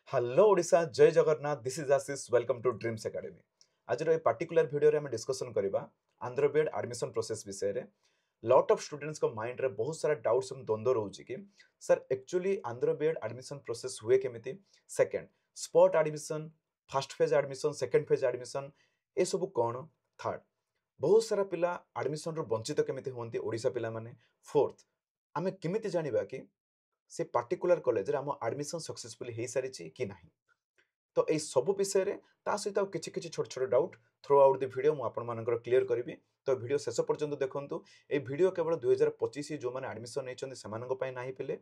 Hello Odisha जय Jagannath this is Ashish welcome to Dreams Academy आज a particular video रे हम डिस्कशन करबा आंध्र बीएड एडमिशन प्रोसेस विषय रे लॉट ऑफ स्टूडेंट्स को माइंड रे बहुत सारा डाउट्स हम द्वंद्व रहउची कि sir actually Andhra BEd admission process हुए केमिति second spot admission first phase admission second phase admission ए सब कोन थर्ड बहुत सारा पिला एडमिशन रो वंचित केमिति होंती ओडिशा पिला माने फोर्थ आमे केमिति जानिबा कि से पर्टिकुलर कॉलेज रे हम एडमिशन सक्सेसफुली हे सारिछि कि नाही तो एई सब विषय रे ता सहित आ किछि किछि छोट छोट doubt through out the video मु आपन मानकर क्लियर करबी तो वीडियो शेष पर्यंत देखंतु ए वीडियो केवल 2025 जो माने एडमिशन नै छथि सेमानक पय नाही पिले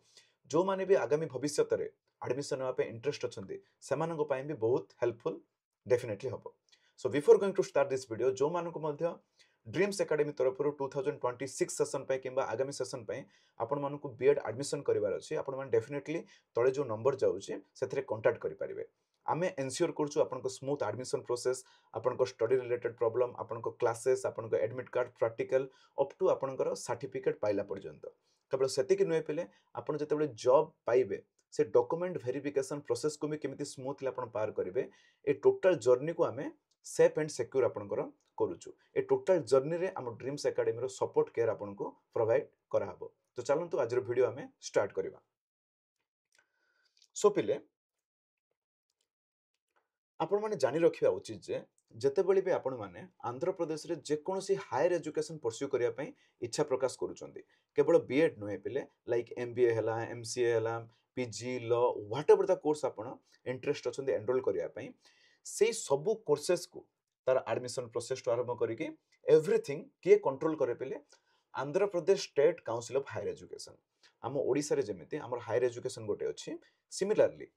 जो माने भी आगामी भविष्यत रे एडमिशन होआ पे इंटरेस्ट अछथि सेमानक पय भी बहुत हेल्पफुल डेफिनेटली हबो so before going to start this video जो मानक मध्य ड्रीम्स एकेडमी तरफ 2026 सेशन पे किंबा आगामी सेशन पे आपण मानकु बीएड एडमिशन करिवार अछि आपण मान डेफिनेटली तळे जो नंबर जाउछि सेथरे कांटेक्ट करि परिबे आमे एन्श्योर करछु आपनको स्मूथ एडमिशन प्रोसेस आपनको स्टडी रिलेटेड प्रॉब्लम आपनको क्लासेस आपनको admit card practical up to आपनकर सर्टिफिकेट पाइला पर्यंत केवल सेतिक नुए पिले आपण जतेबेले जॉब पाइबे से डॉक्यूमेंट वेरिफिकेशन प्रोसेस को भी केमिति स्मूथली आपण पार करिवे ए टोटल जर्नी को आमे सेफ एंड सिक्योर आपनकर करूछु ए टोटल जर्नी रे हम ड्रीम्स एकेडमी रो सपोर्ट केयर आपनको प्रोवाइड करा हबो तो चलंतु आज रो वीडियो आमे स्टार्ट करबा सो पिले आपण माने जानि रखिबा उचित जे जेतेबेले भी आपण माने आंध्र प्रदेश रे जे कोनोसी हायर एजुकेशन परस्यू करिया पई इच्छा प्रकाश करूचंदी केवल बीएड नुहे पिले लाइक एमबीए हला एमसीए हला PG law whatever the course आपण इंटरेस्ट अछंदी एनरोल करिया पई सेई सबु कोर्सेस को तार एडमिशन प्रोसेस तो आरंभ करिके एवरीथिंग के कंट्रोल करे पिले Andhra Pradesh state council of higher education आम ओडिसा रे जेमिति हमर हायर एजुकेशन गोटे अछि सिमिलरली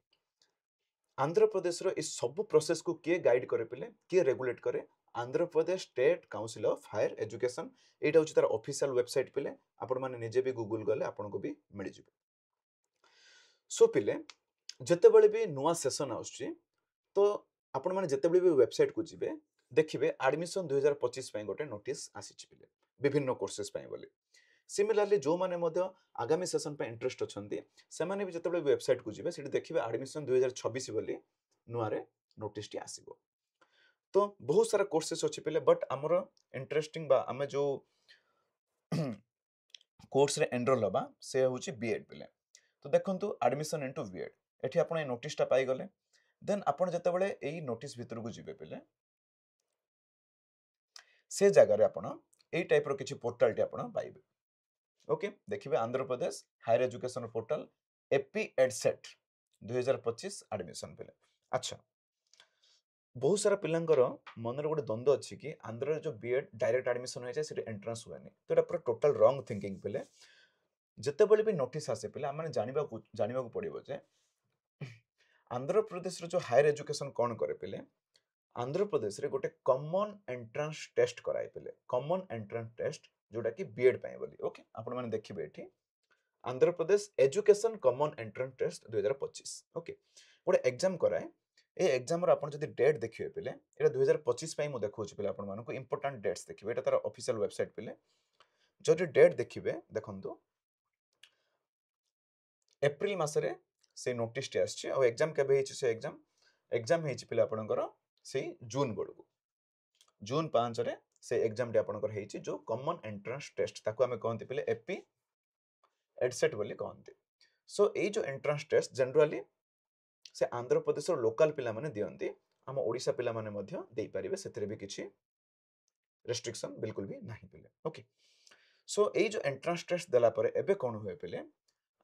आंध्र प्रदेश रो इस सब प्रोसेस को किए गाइड करे पिले किए रेगुलेट करे Andhra Pradesh state council of higher education एटा होची तार ऑफिशियल वेबसाइट पिले आपण माने निजे भी गूगल गले आपण को भी मिल जिवे सो पिले जेतेबेले भी नुवा सेशन आउछि तो आपण माने जेतेबेले भी वेबसाइट को जिवे देखिबे एडमिशन 2025 पय गोटे नोटिस आसीछि पिले विभिन्न कोर्सेस पय बोली सिमिलरली जो माने मध्य आगामी सेशन पे इंटरेस्ट अछंती से माने भी जतबे वेबसाइट को जिवे सेठी देखिबे एडमिशन 2026 बोली नुआरे नोटिस टी आसीबो तो बहुत सारा कोर्सेस अछि पिले बट हमर इंटरेस्टिंग बा हमें जो कोर्स रे एनरोल हबा से होची बीएड पिले तो देखंतु एडमिशन इनटू बीएड एठी आपण ए नोटिस टा पाई गले देन आपण जतबेले एई नोटिस भितर को जिवे पिले से जगह रे आपण एई टाइप रो किछि पोर्टल टे आपण पाइबे ओके देखिए Andhra Pradesh higher education portal AP EdCET 2025 admission पिले अच्छा बहुत सारा पिलांकर मन रे गोटे द्वंद्व अछि कि आंध्र रे जो बीएड डायरेक्ट एडमिशन होय छै से एंट्रेंस हुएनी तो एटा पूरा टोटल रॉन्ग थिंकिंग पिले जतेबेले भी नोटिस आसे पिले माने जानिबा को पड़िबो जे आंध्र प्रदेश रे जो हायर एजुकेशन कोन करे पिले आंध्र प्रदेश रे गोटे कॉमन एंट्रेंस टेस्ट कराय पिले कॉमन एंट्रेंस टेस्ट जोटा कि बीएड पय बोली ओके आपण माने देखिबे एठी Andhra Pradesh education common entrance test 2025 okay गोटे एग्जाम कराए ए एग्जाम रो आपण जदी डेट देखिबे पिले एटा 2025 पय मु देखौछि पिले आपण मानको इंपोर्टेंट डेट्स देखिबे एटा तार ऑफिशियल वेबसाइट पिले जदी डेट देखिबे देखंतु एप्रिल मासरे से नोटिस टे आछि आ एग्जाम केबे हिछि से एग्जाम हिछि पिले आपणकर से जून बडकू जून 5 रे से एग्जाम टे आपणकर हिछि जो कॉमन एंट्रेंस टेस्ट ताको हमें कहंती पिले एपी एडसेट बोली कहंती सो ए जो एंट्रेंस टेस्ट जनरली से आंध्र प्रदेश लोकल पिला माने दियंती हम ओडिशा पिला माने मध्य देई परिबे सेतरे भी किछि रेस्ट्रिक्शन बिल्कुल भी नाही पिले ओके सो ए जो एंट्रेंस टेस्ट देला परे एबे कोन होय पिले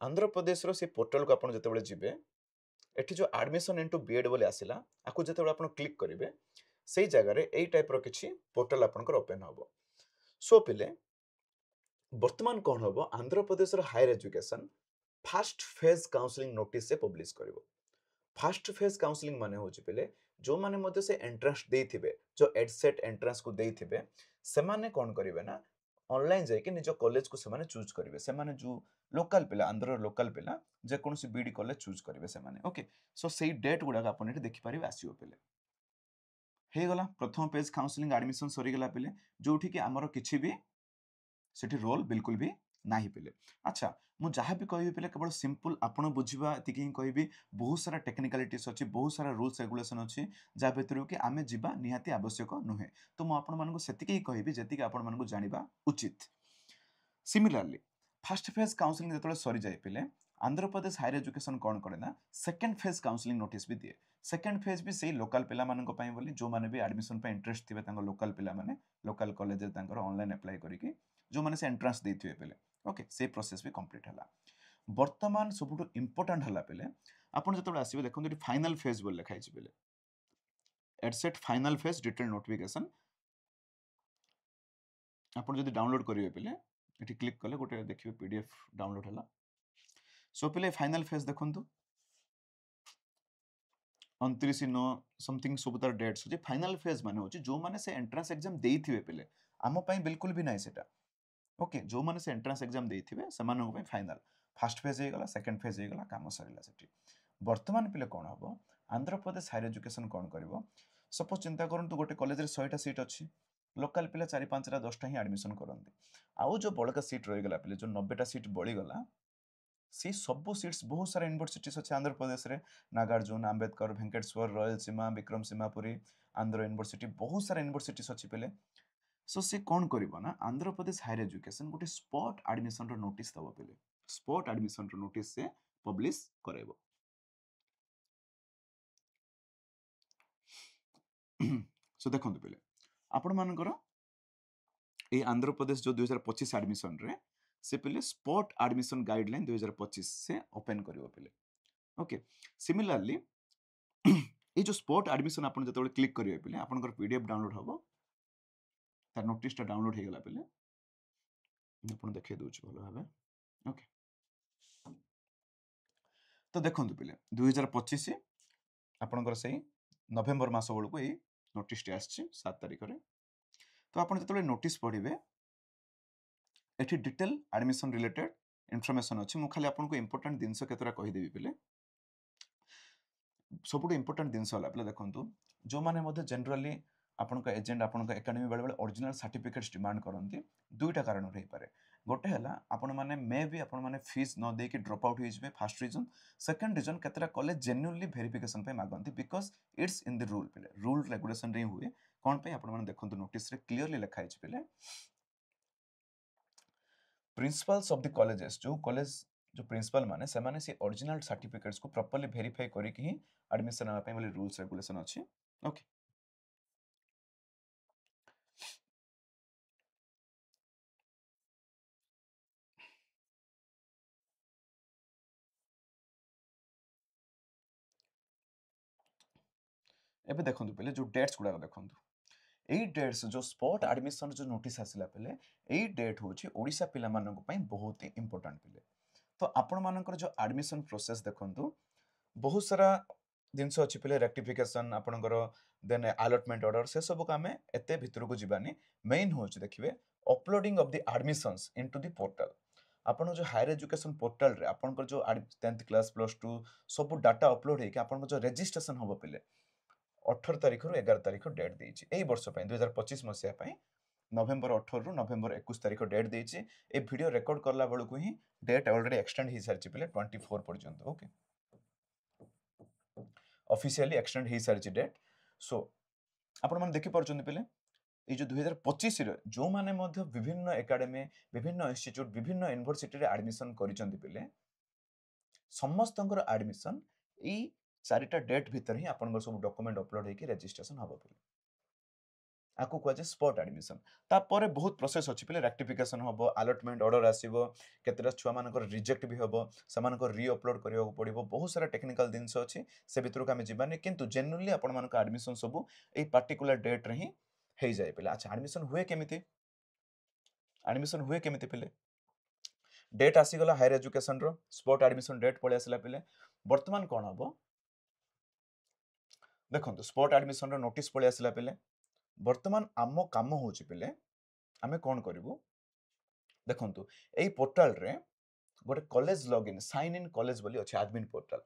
आंध्र प्रदेश रो से पोर्टल को आपण जतेबेले जिबे एठी जो एडमिशन इनटू बीएड बोली आसिला आकु जतेबेले आपण क्लिक करिवे सेई जगह रे एई टाइप रो किछि पोर्टल आपनकर ओपन हबो सो पिले वर्तमान कोन हबो आंध्र प्रदेश रो higher education first phase counselling notice से पब्लिश करिवो फर्स्ट फेज काउंसलिंग माने होची पिले जो माने मते से एंट्रेंस देइथिबे जो एडसेट एंट्रेंस को देइथिबे से माने कोन करिवे ना ऑनलाइन जाय के निज कॉलेज को से माने चूज करिवे से माने जो लोकल पिला आंध्र लोकल पिला जे कोनसी बीडी कॉलेज चूज करिवे से माने ओके सो सेई डेट गुडा आपन एठी देखि परिबे आसीओ पिले हे गला प्रथम पेज काउंसलिंग एडमिशन सरी गला पिले जोठी कि हमरो किछि भी सेठी रोल बिल्कुल भी ନାହିଁ ପିଲେ। ଆଚ୍ଛା ମୁଁ ଯାହା ବି କହିବି ପିଲେ କେବଳ ସିମ୍ପଲ୍ ଆପଣ ବୁଝିବା ଏତିକି ହିଁ କହିବି। ବହୁତ ସାରା ଟେକ୍ନିକାଲିଟିସ୍ ଅଛି, ବହୁତ ସାରା ରୁଲ୍ସ ରେଗୁଲେସନ୍ ଅଛି, ଯାହା ଭିତରୁ କି ଆମେ ଯିବା ନିହାତି ଆବଶ୍ୟକ ନୁହେଁ। ତ ମୁଁ ଆପଣମାନଙ୍କୁ ସେତିକି ହିଁ କହିବି ଯେତିକି ଆପଣମାନଙ୍କୁ ଜାଣିବା ଉଚିତ। ସିମିଲାରଲି ଫାର୍ଷ୍ଟ ଫେଜ୍ କାଉନସିଲିଂ ଯେତେବେଳେ ସରିଯାଏ ପିଲେ, ଆନ୍ଧ୍ରପ୍ରଦେଶ ହାୟର ଏଜୁକେସନ୍ କ'ଣ କରେ ନା ସେକେଣ୍ଡ ଫେଜ୍ କାଉନସିଲିଂ ନୋଟିସ୍ ବି ଦିଏ। ସେକେଣ୍ଡ ଫେଜ୍ ବି ସେଇ ଲୋକାଲ ପିଲାମାନଙ୍କ ପାଇଁ ବୋଲି, ଯେଉଁମାନେ ବି ଆଡମିସନ୍ ପାଇଁ ଇଣ୍ଟରେଷ୍ଟ ଥିବେ ତାଙ୍କ ଲୋକାଲ ପିଲାମାନେ ଲୋକାଲ କଲେଜରେ ତାଙ୍କର ଅନଲାଇନ୍ ଆପ୍ଲାଏ କରିକି ଯେଉଁମାନେ ସେ ଏଣ୍ଟ୍ରାନ୍ସ ଦେଇଥିବେ ପିଲେ, ଓକେ ସେଇ ପ୍ରୋସେସ୍ ବି କମ୍ପ୍ଲିଟ୍ ହେଲା। ବର୍ତ୍ତମାନ ସବୁଠୁ ଇମ୍ପୋର୍ଟାଣ୍ଟ ହେଲା ପିଲେ, ଆପଣ ଯେତେବେଳେ ଆସିବେ ଦେଖନ୍ତୁ ଏଠି ଫାଇନାଲ ଫେଜ୍ ବୋଲି ଲେଖା ହେଇଛି ପିଲେ, ଏଟସେଟ୍ ଫାଇନାଲ ଫେଜ୍ ଡିଟେଲ୍ ନୋଟିଫିକେସନ୍। ଆପଣ ଯଦି ଡାଉନଲୋଡ୍ କରିବେ ପିଲେ ଏଠି କ୍ଲିକ୍ କଲେ ଗୋଟେ ଦେଖିବେ PDF ଡାଉନଲୋଡ୍ ହେଲା। ସो ପିଲେ ଫାଇନାଲ ଫେଜ୍ ଦେଖନ୍ତୁ 29/9 ସମଥିଙ୍ଗ ସବୁ ତାର ଡେଟ୍ସ ଅଛି। ଫାଇନାଲ ଫେଜ୍ ମାନେ ହେଉଛି ଯେଉଁମାନେ ସେ ଏଣ୍ଟ୍ରାନ୍ସ ଏକ୍ଜାମ୍ ଦେଇଥିବେ ପିଲେ, ଆମ ପାଇଁ ବିଲକୁଲ ବି ନାହିଁ ସେଟା। ଓକେ ଯେଉଁମାନେ ସେ ଏଣ୍ଟ୍ରାନ୍ସ ଏକ୍ଜାମ୍ ଦେଇଥିବେ ସେମାନଙ୍କ ପାଇଁ ଫାଇନାଲ। ଫାର୍ଷ୍ଟ ଫେଜ୍ ହେଇଗଲା, ସେକେଣ୍ଡ ଫେଜ୍ ହେଇଗଲା, କାମ ସରିଲା ସେଠି। ବର୍ତ୍ତମାନ ପିଲେ କ'ଣ ହେବ, ଆନ୍ଧ୍ରପ୍ରଦେଶ ହାୟର ଏଜୁକେସନ୍ କ'ଣ କରିବ, ସପୋଜ ଚିନ୍ତା କରନ୍ତୁ ଗୋଟେ କଲେଜରେ 100ଟା ସିଟ୍ ଅଛି, ଲୋକାଲ ପିଲା 4-5ଟା 10ଟା ହିଁ ଆଡମିସନ୍ କରନ୍ତି। ଆଉ ଯେଉଁ ବଳକା ସିଟ୍ ରହିଗଲା ପିଲେ, ଯେଉଁ 90ଟା ସିଟ୍ ବଳିଗଲା, ସେ ସବୁ ସିଟ୍ସ ବହୁତ ସାରା ୟୁନିଭର୍ସିଟିଜ୍ ଅଛି ଆନ୍ଧ୍ରପ୍ରଦେଶରେ, ନାଗାର୍ଜୁନ, ଆମ୍ବେଦକର, ଭେଙ୍କଟେଶ୍ୱର, ରୟଲସୀମା, ବିକ୍ରମସୀମାପୁରୀ, ଆନ୍ଧ୍ର ୟୁନିଭର୍ସିଟି, ବହୁତ ସାରା ୟୁନିଭର୍ସିଟିଜ୍ ଅଛି ପିଲେ। ସୋ ସେ କ'ଣ କରିବ ନା ଆନ୍ଧ୍ରପ୍ରଦେଶ ହାୟର ଏଜୁକେସନ୍ ଗୋଟେ ସ୍ପଟ୍ ଆଡମିସନ୍ର ନୋଟିସ୍ ଦେବ ପିଲେ। ସ୍ପଟ୍ ଆଡମିସନ୍ର ନୋଟିସ୍ ସେ ପବ୍ଲିଶ କରାଇବ। ସୋ ଦେଖନ୍ତୁ ପିଲେ ଆପଣମାନଙ୍କର ଏଇ ଆନ୍ଧ୍ରପ୍ରଦେଶ ଯେଉଁ 2025 ଆଡମିସନ୍ରେ ସେ ପିଲେ ସ୍ପଟ୍ ଆଡମିସନ୍ ଗାଇଡଲାଇନ୍ 2025 ସେ ଓପେନ୍ କରିବ ପିଲେ। ଓକେ ସିମିଲାରଲି এই যে স্পট আডমিশন ଆପଣ ଯେତେବେଳେ କ୍ଲିକ୍ କରିବେ ପିଲେ ଆପଣଙ୍କର PDF ଡାଉନଲୋଡ୍ ହେବ। ତାର ନୋଟିସଟା ଡାଉନଲୋଡ୍ ହେଇଗଲା ପିଲେ ଆପଣ ଦେଖେଇ ଦଉଛି ଭଲ ଭାବେ। ଓକେ ତ ଦେଖନ୍ତୁ ପିଲେ 2025 ଆପଣଙ୍କର ସେଇ ନଭେମ୍ବର ମାସ ବେଳକୁ ଏଇ ନୋଟିସଟି ଆସିଛି 7 ତାରିଖରେ। ତ ଆପଣ ଯେତେବେଳେ ନୋଟିସ୍ ପଢ଼ିବେ ଏଠି ଡିଟେଲ ଆଡମିସନ୍ ରିଲେଟେଡ୍ ଇନଫର୍ମେସନ୍ ଅଛି। ମୁଁ ଖାଲି ଆପଣଙ୍କୁ ଇମ୍ପୋର୍ଟାଣ୍ଟ ଜିନିଷ କେତେଟା କହିଦେବି ପିଲେ। ସବୁଠୁ ଇମ୍ପୋର୍ଟାଣ୍ଟ ଜିନିଷ ହେଲା ପିଲେ ଦେଖନ୍ତୁ, ଯେଉଁମାନେ ମଧ୍ୟ ଜେନେରାଲି ଆପଣଙ୍କ ଏଜେଣ୍ଟ ଆପଣଙ୍କ ଏକାଡେମୀ ବେଳେବେଳେ ଅରିଜିନାଲ ସାର୍ଟିଫିକେଟ୍ସ ଡିମାଣ୍ଡ କରନ୍ତି, ଦୁଇଟା କାରଣରୁ ହେଇପାରେ। ଗୋଟେ ହେଲା ଆପଣମାନେ ମେ ବି ଆପଣମାନେ ଫିସ୍ ନ ଦେଇକି ଡ୍ରପ୍ ଆଉଟ୍ ହେଇଯିବେ, ଫାର୍ଷ୍ଟ ରିଜନ୍। ସେକେଣ୍ଡ ରିଜନ୍ କେତେଟା କଲେଜ ଜେନ୍ୟୁନଲି ଭେରିଫିକେସନ୍ ପାଇଁ ମାଗନ୍ତି, because it's in the rule ପିଲେ, ରୁଲ୍ ରେଗୁଲେସନ୍ରେ ହିଁ ହୁଏ। କ'ଣ ପାଇଁ ଆପଣମାନେ ଦେଖନ୍ତୁ ନୋଟିସ୍ରେ କ୍ଲିୟରଲି ଲେଖା ହେଇଛି ପିଲେ, ପ୍ରିନ୍ସିପାଲ୍ସ ଅଫ୍ ଦି କଲେଜେସ୍, ଯେଉଁ କଲେଜ ଯେଉଁ ପ୍ରିନ୍ସିପାଲ ମାନେ ସେମାନେ ସେ ଅରିଜିନାଲ ସାର୍ଟିଫିକେଟ୍ସକୁ ପ୍ରପରଲି ଭେରିଫାଇ କରିକି ହିଁ ଆଡମିସନ୍ ନେବା ପାଇଁ ବୋଲି ରୁଲ୍ସ ରେଗୁଲେସନ୍ ଅଛି। ଓକେ ଏବେ ଦେଖନ୍ତୁ ପିଲେ ଯେଉଁ ଡେଟ୍ସ ଗୁଡ଼ାକ ଦେଖନ୍ତୁ, ଏଇ ଡେଟ୍ସ ଯେଉଁ ସ୍ପଟ୍ ଆଡମିସନ୍ ଯେଉଁ ନୋଟିସ୍ ଆସିଲା ପିଲେ, ଏଇ ଡେଟ୍ ହେଉଛି ଓଡ଼ିଶା ପିଲାମାନଙ୍କ ପାଇଁ ବହୁତ ହି ଇମ୍ପୋର୍ଟାଣ୍ଟ ପିଲେ। ତ ଆପଣମାନଙ୍କର ଯେଉଁ ଆଡମିସନ୍ ପ୍ରୋସେସ୍ ଦେଖନ୍ତୁ, ବହୁତ ସାରା ଜିନିଷ ଅଛି ପିଲେ, ରେକ୍ଟିଫିକେସନ୍ ଆପଣଙ୍କର ଦେନ୍ ଆଲଟମେଣ୍ଟ ଅର୍ଡର, ସେସବୁକୁ ଆମେ ଏତେ ଭିତରକୁ ଯିବାନି। ମେନ୍ ହେଉଛି ଦେଖିବେ uploading of the admissions into the portal. ଆପଣ ଯେଉଁ ହାୟର ଏଜୁକେସନ୍ ପୋର୍ଟାଲରେ ଆପଣଙ୍କର ଯେଉଁ 10th କ୍ଲାସ୍ +2 ସବୁ ଡାଟା ଅପଲୋଡ଼ ହେଇକି ଆପଣଙ୍କର ଯେଉଁ ରେଜିଷ୍ଟ୍ରେସନ୍ ହେବ ପିଲେ 18 ତାରିଖରୁ 11 ତାରିଖ ଡେଟ୍ ଦେଇଛି ଏଇ ବର୍ଷ ପାଇଁ 2025 ମସିହା ପାଇଁ। ନଭେମ୍ବର 18ରୁ ନଭେମ୍ବର 21 ତାରିଖ ଡେଟ୍ ଦେଇଛି। ଏ ଭିଡ଼ିଓ ରେକର୍ଡ କଲା ବେଳକୁ ହିଁ ଡେଟ୍ ଅଲରେଡ଼ି ଏକ୍ସଟେଣ୍ଡ ହେଇସାରିଛି ପିଲେ 24 ପର୍ଯ୍ୟନ୍ତ। ଓକେ ଅଫିସିଆଲି ଏକ୍ସଟେଣ୍ଡ ହେଇସାରିଛି ଡେଟ୍। ସୋ ଆପଣମାନେ ଦେଖିପାରୁଛନ୍ତି ପିଲେ ଏଇ ଯେଉଁ 2025ରେ ଯେଉଁମାନେ ମଧ୍ୟ ବିଭିନ୍ନ ଏକାଡେମୀ, ବିଭିନ୍ନ ଇନଷ୍ଟିଚ୍ୟୁଟ୍, ବିଭିନ୍ନ ୟୁନିଭର୍ସିଟିରେ ଆଡମିସନ୍ କରିଛନ୍ତି ପିଲେ, ସମସ୍ତଙ୍କର ଆଡମିସନ୍ ଏଇ 4ଟା ଡେଟ୍ ଭିତରେ ହିଁ ଆପଣଙ୍କର ସବୁ ଡକୁମେଣ୍ଟ ଅପଲୋଡ଼ ହେଇକି ରେଜିଷ୍ଟ୍ରେସନ୍ ହେବ ପିଲେ। ଆକୁ କୁହାଯାଏ ସ୍ପଟ୍ ଆଡମିସନ୍। ତାପରେ ବହୁତ ପ୍ରୋସେସ୍ ଅଛି ପିଲେ, ରେକ୍ଟିଫିକେସନ୍ ହେବ, ଆଲଟମେଣ୍ଟ ଅର୍ଡର ଆସିବ, କେତେଟା ଛୁଆମାନଙ୍କର ରିଜେକ୍ଟ ବି ହେବ, ସେମାନଙ୍କର ରି ଅପଲୋଡ଼ କରିବାକୁ ପଡ଼ିବ, ବହୁତ ସାରା ଟେକ୍ନିକାଲ ଜିନିଷ ଅଛି, ସେ ଭିତରକୁ ଆମେ ଯିବାନି। କିନ୍ତୁ ଜେନ୍ୟୁନଲି ଆପଣମାନଙ୍କ ଆଡମିସନ୍ ସବୁ ଏଇ ପାର୍ଟିକୁଲାର ଡେଟ୍ରେ ହିଁ ହେଇଯାଏ ପିଲେ। ଆଚ୍ଛା ଆଡମିସନ୍ ହୁଏ କେମିତି? ଆଡମିସନ୍ ହୁଏ କେମିତି ପିଲେ? ଡେଟ୍ ଆସିଗଲା ହାୟର ଏଜୁକେସନ୍ର ସ୍ପଟ୍ ଆଡମିସନ୍ ଡେଟ୍ ପଳେଇ ଆସିଲା ପିଲେ। ବର୍ତ୍ତମାନ କ'ଣ ହେବ ଦେଖନ୍ତୁ, ସ୍ପଟ୍ ଆଡମିସନ୍ର ନୋଟିସ୍ ପଳେଇ ଆସିଲା ପିଲେ। ବର୍ତ୍ତମାନ ଆମ କାମ ହେଉଛି ପିଲେ, ଆମେ କ'ଣ କରିବୁ ଦେଖନ୍ତୁ, ଏଇ ପୋର୍ଟାଲରେ ଗୋଟେ college login sign in college ବୋଲି ଅଛି, ଆଡମିନ୍ ପୋର୍ଟାଲ।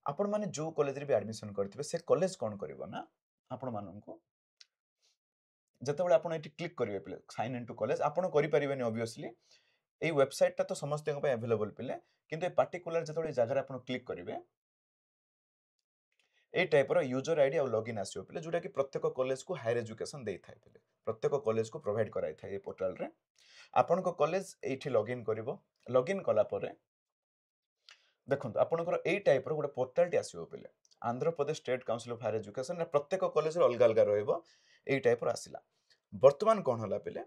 ଆପଣମାନେ ଯେଉଁ କଲେଜରେ ବି ଆଡମିସନ୍ କରିଥିବେ ସେ କଲେଜ କ'ଣ କରିବ ନା ଆପଣମାନଙ୍କୁ ଯେତେବେଳେ ଆପଣ ଏଠି କ୍ଲିକ୍ କରିବେ ପିଲେ ସାଇନ୍ ଇନ୍ ଟୁ କଲେଜ, ଆପଣ କରିପାରିବେନି ଅବଭିୟସଲି। এই ওয়েবসাইটটা তো ସମସ୍ତଙ୍କ ପାଇଁ ଆଭେଲେବଲ୍ ପିଲେ କିନ୍ତୁ ଏ ପାର୍ଟିକୁଲାର ଯେତେବେଳେ ଏ ଜାଗାରେ ଆପଣ କ୍ଲିକ୍ କରିବେ এই টাইপର ୟୁଜର ଆଇଡି ଆଉ ଲଗଇନ୍ ଆସିବ ପିଲେ ଯୋଉଟା କି ପ୍ରତ୍ୟେକ କଲେଜକୁ ହାୟର ଏଜୁକେସନ ଦେଇଥାଏ ପିଲେ ପ୍ରତ୍ୟେକ କଲେଜକୁ ପ୍ରୋଭାଇଡ କରାଇଥାଏ ଏ ପୋର୍ଟାଲରେ ଆପଣଙ୍କ କଲେଜ ଏଇଠି ଲଗଇନ୍ କରିବ ଲଗଇନ୍ କଲା ପରେ ଦେଖନ୍ତୁ ଆପଣଙ୍କର ଏଇ ଟାଇପର ଗୋଟେ ପୋର୍ଟାଲଟି ଆସିବ ପିଲେ Andhra Pradesh state council of higher education ପ୍ରତ୍ୟେକ କଲେଜରେ ଅଲଗା ଅଲଗା ରହିବ ଏଇ ଟାଇପର ଆସିଲା ବର୍ତ୍ତମାନ କ'ଣ ହେଲା ପିଲେ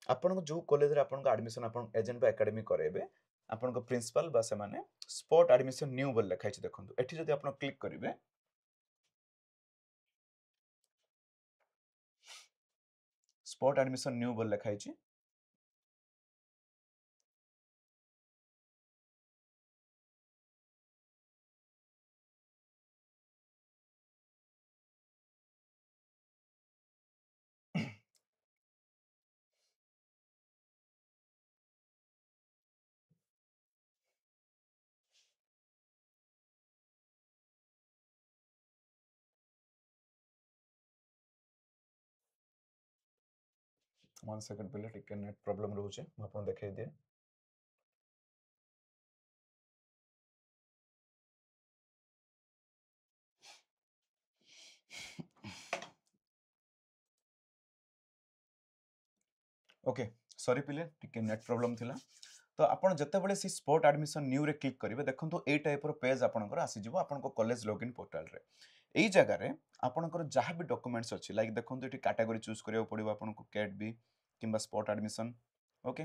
ଆପଣଙ୍କ ଯୋଉ କଲେଜରେ ଆପଣଙ୍କ ଆଡମିସନ ଆପଣ ଏଜେଣ୍ଟ ବା ଏକାଡେମୀ କରାଇବେ ଆପଣଙ୍କ ପ୍ରିନ୍ସିପାଲ ବା ସେମାନେ ସ୍ପଟ ଆଡମିସନ ନ୍ୟୁ ବୋଲି ଲେଖା ହେଇଛି ଦେଖନ୍ତୁ ଏଠି ଯଦି ଆପଣ କ୍ଲିକ୍ କରିବେ स्पॉट एडमिशन न्यू बोल लिखा है वन सेकंड पहले टिके नेट प्रॉब्लम रोचे मैं आपन देखाई दिए ओके सॉरी पिले टिके नेट प्रॉब्लम थिला तो आपण जते बेले सी स्पॉट एडमिशन न्यू रे क्लिक करिवे देखंतु ए टाइप रो पेज आपनकर आसी जिवो आपनको कॉलेज लॉगिन पोर्टल रे एई जगह रे आपनकर जहां भी डॉक्यूमेंट्स अछि लाइक देखंतु एटी कैटेगरी चूज करियो पड़िबो आपनको कैट बी किंबा स्पॉट एडमिशन ओके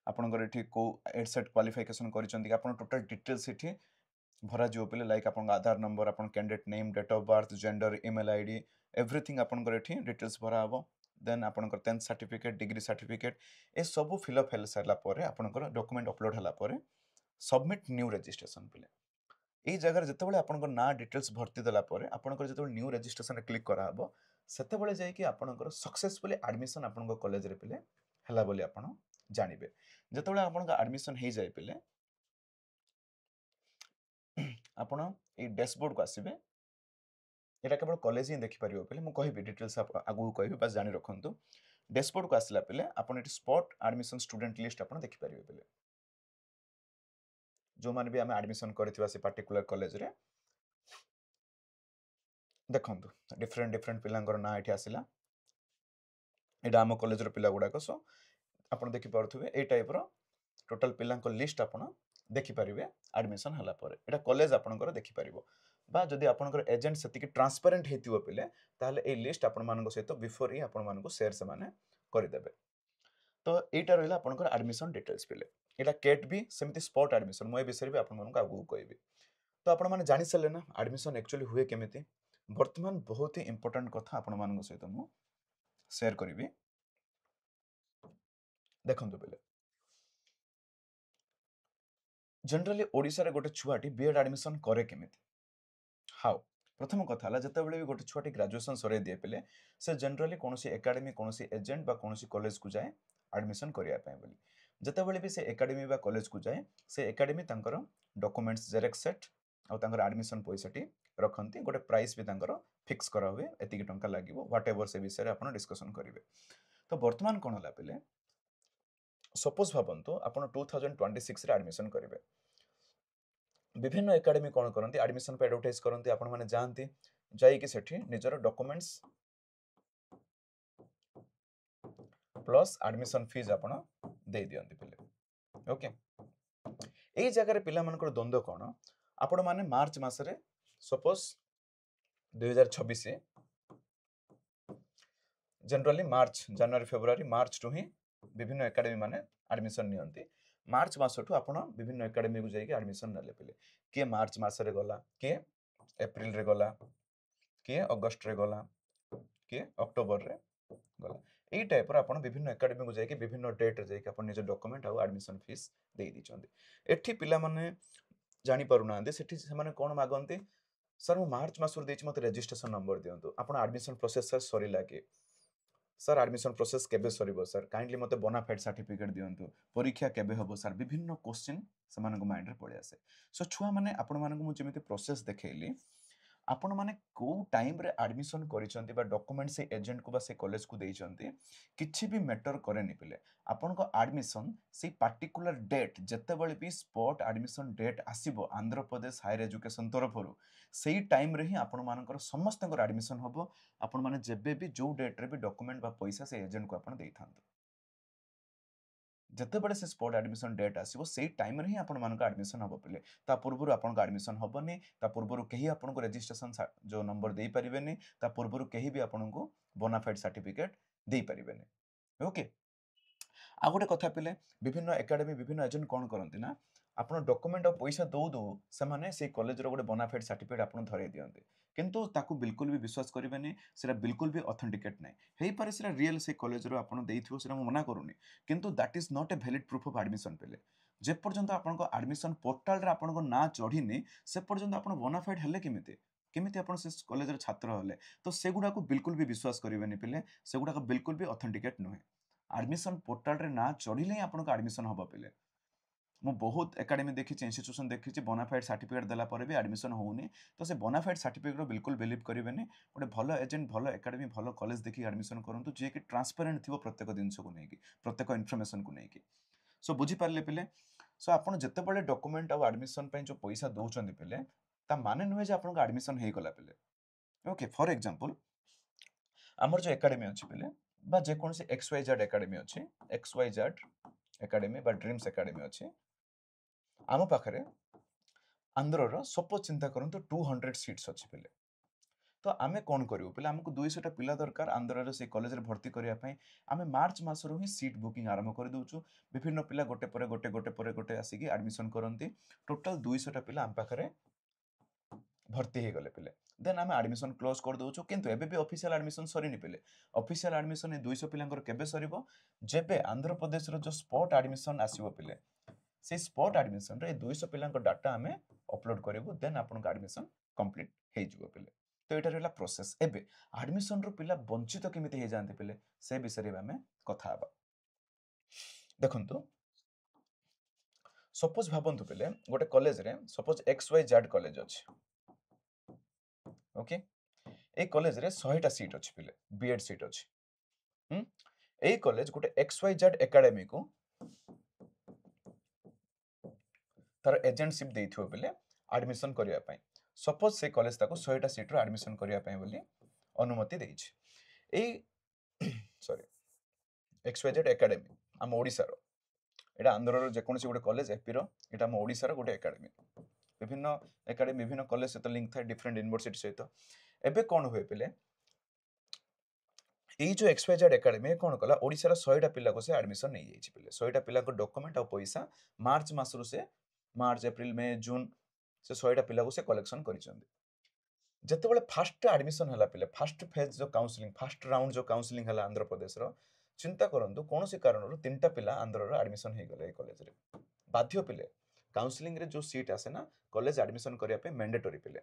आपनकर एठी को एडसेट क्वालिफिकेशन करिसंती कि आपन टोटल डिटेल्स एठी भरा जिवो पले लाइक आपन आधार नंबर आपन candidate name date of birth gender email ID everything आपन एठी डिटेल्स भरा हबो देन आपन 10th सर्टिफिकेट डिग्री सर्टिफिकेट ए सब फिलअप हेल सारला परे आपन डॉक्यूमेंट अपलोड हला परे सबमिट न्यू रजिस्ट्रेशन पिले এই জায়গার যেতবেলে আপনার না ডিটেলস ভর্তি দেলা পরে আপনার যেতবেলে নিউ রেজিস্ট্রেশন ক্লিক করা হবো সেতবেলে যাইকি আপনার सक्सेसफुली एडमिशन আপনার কলেজ রে পিলে হেলা বলি আপন জানিবে যেতবেলে আপনার एडमिशन হেই যায় পিলে ଆପଣ ଏଇ ଡ୍ୟାଶବୋର୍ଡକୁ ଆସିବେ ଏଟା କେବଳ କଲେଜ ହିଁ ଦେଖିପାରିବ ପିଲେ ମୁଁ କହିବି ଡିଟେଲ୍ସ ଆଗକୁ କହିବି ବାସ୍ ଜାଣି ରଖନ୍ତୁ ଡ୍ୟାଶବୋର୍ଡକୁ ଆସିଲା ପିଲେ ଆପଣ ଏଠି ସ୍ପଟ୍ ଆଡମିସନ ଷ୍ଟୁଡେଣ୍ଟ ଲିଷ୍ଟ ଆପଣ ଦେଖିପାରିବେ ପିଲେ ଯୋଉମାନେ ବି ଆମେ ଆଡମିସନ କରିଥିବା ସେ ପାର୍ଟିକୁଲାର କଲେଜରେ ଦେଖନ୍ତୁ ଡିଫରେଣ୍ଟ ଡିଫରେଣ୍ଟ ପିଲାଙ୍କର ନାଁ ଏଠି ଆସିଲା ଏଇଟା ଆମ କଲେଜର ପିଲା ଗୁଡାକ ସୋ ଆପଣ ଦେଖିପାରୁଥିବେ ଏଇ ଟାଇପର ଟୋଟାଲ ପିଲାଙ୍କ ଲିଷ୍ଟ ଆପଣ ଦେଖିପାରିବେ ଆଡମିସନ ହେଲା ପରେ ଏଟା କଲେଜ ଆପଣଙ୍କର ଦେଖିପାରିବ বা যদি আপনার এজেন্ট সেতিকি ট্রান্সপারেন্ট হইতিব পিলে তাহলে এই লিস্ট আপনার সহিত বিফোর হি আপনার সেয়ার সেমানে করিদেবে তো এইটা রহিলা আপনার আডমিশন ডিটেলস পিলে এটা কেট বি সেমতি স্পট আডমিশন মু এ বিষয়ে বি আপনার আগুক কইবি তো আপনার মানে জানি সারলে না আডমিশন একচুয়ালি হুয়ে কেমিতি বর্তমান বহুত হি ইম্পর্টান্ট কথা আপনার সহিত মু সেয়ার করিবি দেখন্তু পিলে जनरली ओडिसा रे गोटे छुआटी बीएड एडमिशन करे केमिति हाउ प्रथम कथा हला जतबेले भी गोटे छुआटी ग्रेजुएशन सरे दिए पिले से जनरली कोनोसी एकेडमी कोनोसी एजेंट बा कोनोसी कॉलेज को जाए एडमिशन करिया पय बोली जतबेले भी से एकेडमी बा कॉलेज को जाए से एकेडमी तांकर डॉक्यूमेंट्स जेरेक्स सेट आ तांकर एडमिशन पैसाटी रखंती गोटे प्राइस भी तांकर फिक्स करा हुए एतिकी टंका लागिवो व्हाटएवर से विषय रे आपण डिस्कशन करिवे तो वर्तमान कोन होला पिले सपोज भाबंतु आपण 2026 रे एडमिशन करिवे विभिन्न एकेडमी कौन करती एडमिशन पे एडवर्टाइज करती आपण माने जानती जाइए सेठी निजर डॉक्यूमेंट्स प्लस एडमिशन फीस आपण दे दियंती पिले ओके एई जगह रे पिला मानकर द्वंद्व कोन आपण माने मार्च मास रे सपोज 2026 जनरली मार्च जनवरी फेब्रुआरी मार्च टू ही विभिन्न एकेडमी माने एडमिशन नियंती मार्च मासठू आपण विभिन्न एकेडमी को जाइए एडमिशन नले पिले किए मार्च मास रे गला किए एप्रिल रे गला किए अगस्त रे गला किए अक्टोबर रे गला एई टाइप रो आपण विभिन्न एकेडमी को जाइए विभिन्न डेट रे जाइए आपण निज डॉक्यूमेंट आ एडमिशन फीस दे दिचंदी एठी पिला माने जानि पारु नांदे सेठी से माने कोन मागंती सर मु मार्च मासुर देछि मते रजिस्ट्रेशन नंबर दियंतु आपण एडमिशन प्रोसेस सर सरी लागे सर एडमिशन प्रोसेस केबे सरीबो सर काइंडली मते बोनाफाइड सर्टिफिकेट दियंतु परीक्षा केबे हबो सर विभिन्न क्वेश्चन समान माइंड रे पड़े आसे सो छुआ माने आपण मानक मु जेमिति प्रोसेस देखैली आपण माने को टाइम रे एडमिशन करिसंती बा डॉक्यूमेंट से एजेंट को बा से कॉलेज को देइचंती किछि भी मैटर करेनि पिले आपण को एडमिशन से पर्टिकुलर डेट जते बळे भी spot admission date आसीबो Andhra Pradesh higher education तरफरु सेही टाइम रे ही आपण मानकर समस्त एडमिशन हबो आपण माने जेबे भी जो डेट रे भी डॉक्यूमेंट बा पैसा से एजेंट को आपण देइथांतो ଯେତେବେଳେ ସେ ସ୍ପଟ୍ ଆଡମିସନ ଡେଟ୍ ଆସିବ ସେଇ ଟାଇମରେ ହିଁ ଆପଣମାନଙ୍କ ଆଡମିସନ ହବ ପିଲେ ତା ପୂର୍ବରୁ ଆପଣଙ୍କ ଆଡମିସନ ହବନି ତା ପୂର୍ବରୁ କେହି ଆପଣଙ୍କୁ ରେଜିଷ୍ଟ୍ରେସନ ଯୋଉ ନମ୍ବର ଦେଇପାରିବେନି ତା ପୂର୍ବରୁ କେହି ବି ଆପଣଙ୍କୁ ବୋନାଫାଇଡ୍ ସାର୍ଟିଫିକେଟ ଦେଇପାରିବେନି ଓକେ ଆଉ ଗୋଟେ କଥା ପିଲେ ବିଭିନ୍ନ ଏକାଡେମୀ ବିଭିନ୍ନ ଏଜେଣ୍ଟ କ'ଣ କରନ୍ତି ନା ଆପଣ ଡକୁମେଣ୍ଟ ଆଉ ପଇସା ଦଉ ଦଉ ସେମାନେ ସେଇ କଲେଜର ଗୋଟେ ବୋନାଫାଇଡ୍ ସାର୍ଟିଫିକେଟ ଆପଣ ଧରେଇ ଦିଅନ୍ତି କିନ୍ତୁ ତାକୁ ବିଲକୁଲ ବି ବିଶ୍ୱାସ କରିବେନି ସେଟା ବିଲକୁଲ ବି ଅଥେଣ୍ଟିକେଟ୍ ନାହିଁ ହେଇପାରେ ସେଟା ରିଏଲ ସେଇ କଲେଜର ଆପଣ ଦେଇଥିବ ସେଟା ମୁଁ ମନା କରୁନି କିନ୍ତୁ that is not a valid proof of admission ପିଲେ ଯେପର୍ଯ୍ୟନ୍ତ ଆପଣଙ୍କ ଆଡମିସନ ପୋର୍ଟାଲରେ ଆପଣଙ୍କ ନାଁ ଚଢ଼ିନି ସେ ପର୍ଯ୍ୟନ୍ତ ଆପଣ ବୋନାଫାଇଡ୍ ହେଲେ କେମିତି କେମିତି ଆପଣ ସେ କଲେଜର ଛାତ୍ର ହେଲେ ତ ସେଗୁଡାକୁ ବିଲକୁଲ ବି ବିଶ୍ୱାସ କରିବେନି ପିଲେ ସେଗୁଡାକ ବିଲକୁଲ ବି ଅଥେଣ୍ଟିକେଟ୍ ନୁହେଁ ଆଡମିସନ ପୋର୍ଟାଲରେ ନାଁ ଚଢ଼ିଲେ ହିଁ ଆପଣଙ୍କ ଆଡମିସନ ହବ ପିଲେ ମୁଁ ବହୁତ ଏକାଡେମୀ ଦେଖିଛି ଇନଷ୍ଟିଟ୍ୟୁସନ ଦେଖିଛି ବୋନାଫାଇଡ୍ ସାର୍ଟିଫିକେଟ୍ ଦେଲା ପରେ ବି ଆଡମିସନ ହଉନି ତ ସେ ବୋନାଫାଇଡ୍ ସାର୍ଟିଫିକେଟର ବିଲକୁଲ ବିଲିଭ୍ କରିବେନି ଗୋଟେ ଭଲ ଏଜେଣ୍ଟ ଭଲ ଏକାଡେମୀ ଭଲ କଲେଜ ଦେଖିକି ଆଡମିସନ କରନ୍ତୁ ଯିଏକି ଟ୍ରାନ୍ସପାରେଣ୍ଟ ଥିବ ପ୍ରତ୍ୟେକ ଜିନିଷକୁ ନେଇକି ପ୍ରତ୍ୟେକ ଇନଫର୍ମେସନକୁ ନେଇକି ସୋ ବୁଝିପାରିଲେ ପିଲେ ସୋ ଆପଣ ଯେତେବେଳେ ଡକୁମେଣ୍ଟ ଆଉ ଆଡମିସନ ପାଇଁ ଯୋଉ ପଇସା ଦଉଛନ୍ତି ପିଲେ ତା ମାନେ ନୁହେଁ ଯେ ଆପଣଙ୍କ ଆଡମିସନ ହେଇଗଲା ପିଲେ ଓକେ ଫର ଏକ୍ସାମ୍ପଲ ଆମର ଯୋଉ ଏକାଡେମୀ ଅଛି ପିଲେ ବା ଯେକୌଣସି ଏକ୍ସ ୱାଇ ଜେଡ୍ ଏକାଡେମୀ ଅଛି ଏକ୍ସ ୱାଇ ଜେଡ୍ ଏକାଡେମୀ ବା ଡ୍ରିମ୍ସ ଏକାଡେମୀ ଅଛି ଆମ ପାଖରେ ଆନ୍ଧ୍ରର ସପୋଜ ଚିନ୍ତା କରନ୍ତୁ 200 ସିଟ୍ସ ଅଛି ପିଲେ ତ ଆମେ କ'ଣ କରିବୁ ପିଲେ ଆମକୁ 200ଟା ପିଲା ଦରକାର ଆନ୍ଧ୍ରରେ ସେଇ କଲେଜରେ ଭର୍ତ୍ତି କରିବା ପାଇଁ ଆମେ ମାର୍ଚ୍ଚ ମାସରୁ ହିଁ ସିଟ୍ ବୁକିଂ ଆରମ୍ଭ କରିଦେଉଛୁ ବିଭିନ୍ନ ପିଲା ଗୋଟେ ପରେ ଗୋଟେ ଆସିକି ଆଡମିସନ କରନ୍ତି ଟୋଟାଲ 200ଟା ପିଲା ଆମ ପାଖରେ ଭର୍ତ୍ତି ହେଇଗଲେ ପିଲେ ଦେନ୍ ଆମେ ଆଡମିସନ କ୍ଲୋଜ କରିଦେଉଛୁ କିନ୍ତୁ ଏବେ ବି ଅଫିସିଆଲ ଆଡମିସନ ସରିନି ପିଲେ ଅଫିସିଆଲ ଆଡମିସନ ଏ 200 ପିଲାଙ୍କର କେବେ ସରିବ ଯେବେ ଆନ୍ଧ୍ରପ୍ରଦେଶର ଯୋଉ ସ୍ପଟ ଆଡମିସନ ଆସିବ ପିଲେ ସେଇ ସ୍ପଟ ଆଡମିସନରେ ଏ 200 ପିଲାଙ୍କ ଡାଟା ଆମେ ଅପଲୋଡ କରିବୁ ଦେନ୍ ଆପଣଙ୍କ ଆଡମିସନ କମ୍ପ୍ଲିଟ ହେଇଯିବ ପିଲେ ତ ଏଇଟା ରହିଲା ପ୍ରୋସେସ ଏବେ ଆଡମିସନରୁ ପିଲା ବଞ୍ଚିତ କେମିତି ହେଇଯାଆନ୍ତି ପିଲେ ସେ ବିଷୟରେ ଆମେ କଥା ହେବା ଦେଖନ୍ତୁ ସପୋଜ ଭାବନ୍ତୁ ପିଲେ ଗୋଟେ କଲେଜରେ suppose X Y Z college ଅଛି ଓକେ এই কলেজରେ 100ଟା ସିଟ୍ ଅଛି ପିଲେ ବିଏଡ୍ ସିଟ୍ ଅଛି এই କଲେଜ ଗୋଟେ ଏକ୍ସ ୱାଇ ଜେଡ୍ ଏକାଡେମୀକୁ ତାର ଏଜେଣ୍ଟସିପ୍ ଦେଇଥିବ ପିଲେ ଆଡମିସନ କରିବା ପାଇଁ ସପୋଜ ସେ କଲେଜ ତାକୁ 100ଟା ସିଟ୍ର ଆଡମିସନ କରିବା ପାଇଁ ବୋଲି ଅନୁମତି ଦେଇଛି এই ସରି ଏକ୍ସ ୱାଇ ଜେଡ୍ ଏକାଡେମୀ ଆମ ଓଡ଼ିଶାର এটা ଆନ୍ଧ୍ରର ଯେକୌଣସି ଗୋଟେ କଲେଜ ଏପିର এটা ଆମ ଓଡ଼ିଶାର ଗୋଟେ ଏକାଡେମୀ ବିଭିନ୍ନ ଏକାଡେମୀ ବିଭିନ୍ନ କଲେଜ ସହିତ ଲିଙ୍କ ଥାଏ ଡିଫରେଣ୍ଟ ୟୁନିଭର୍ସିଟି ସହିତ ଏବେ କ'ଣ ହୁଏ ପିଲେ ଏଇ ଯୋଉ ଏକ୍ସ ୱାଇ ଜେଡ୍ ଏକାଡେମୀ କ'ଣ କଲା ଓଡ଼ିଶାର 100ଟା ପିଲାକୁ ସେ ଆଡମିସନ ନେଇଯାଇଛି ପିଲେ 100ଟା ପିଲାଙ୍କ ଡକୁମେଣ୍ଟ ଆଉ ପଇସା ମାର୍ଚ୍ଚ ମାସରୁ ସେ ମାର୍ଚ୍ଚ ଏପ୍ରିଲ ମେ ଜୁନ ସେ 100ଟା ପିଲାକୁ ସେ କଲେକ୍ସନ କରିଛନ୍ତି ଯେତେବେଳେ ଫାଷ୍ଟ ଆଡମିସନ ହେଲା ପିଲେ ଫାଷ୍ଟ ଫେଜ୍ ଯୋଉ କାଉନସିଲିଂ ଫାଷ୍ଟ ରାଉଣ୍ଡ ଯୋଉ କାଉନସିଲିଂ ହେଲା ଆନ୍ଧ୍ରପ୍ରଦେଶର ଚିନ୍ତା କରନ୍ତୁ କୌଣସି କାରଣରୁ 3ଟା ପିଲା ଆନ୍ଧ୍ରର ଆଡମିସନ ହେଇଗଲେ ଏଇ କଲେଜରେ ବାଧ୍ୟ ପିଲେ କାଉନସିଲିଂରେ ଯୋଉ ସିଟ୍ ଆସେ ନା କଲେଜ ଆଡମିସନ କରିବା ପାଇଁ ମ୍ୟାଣ୍ଡେଟୋରୀ ପିଲେ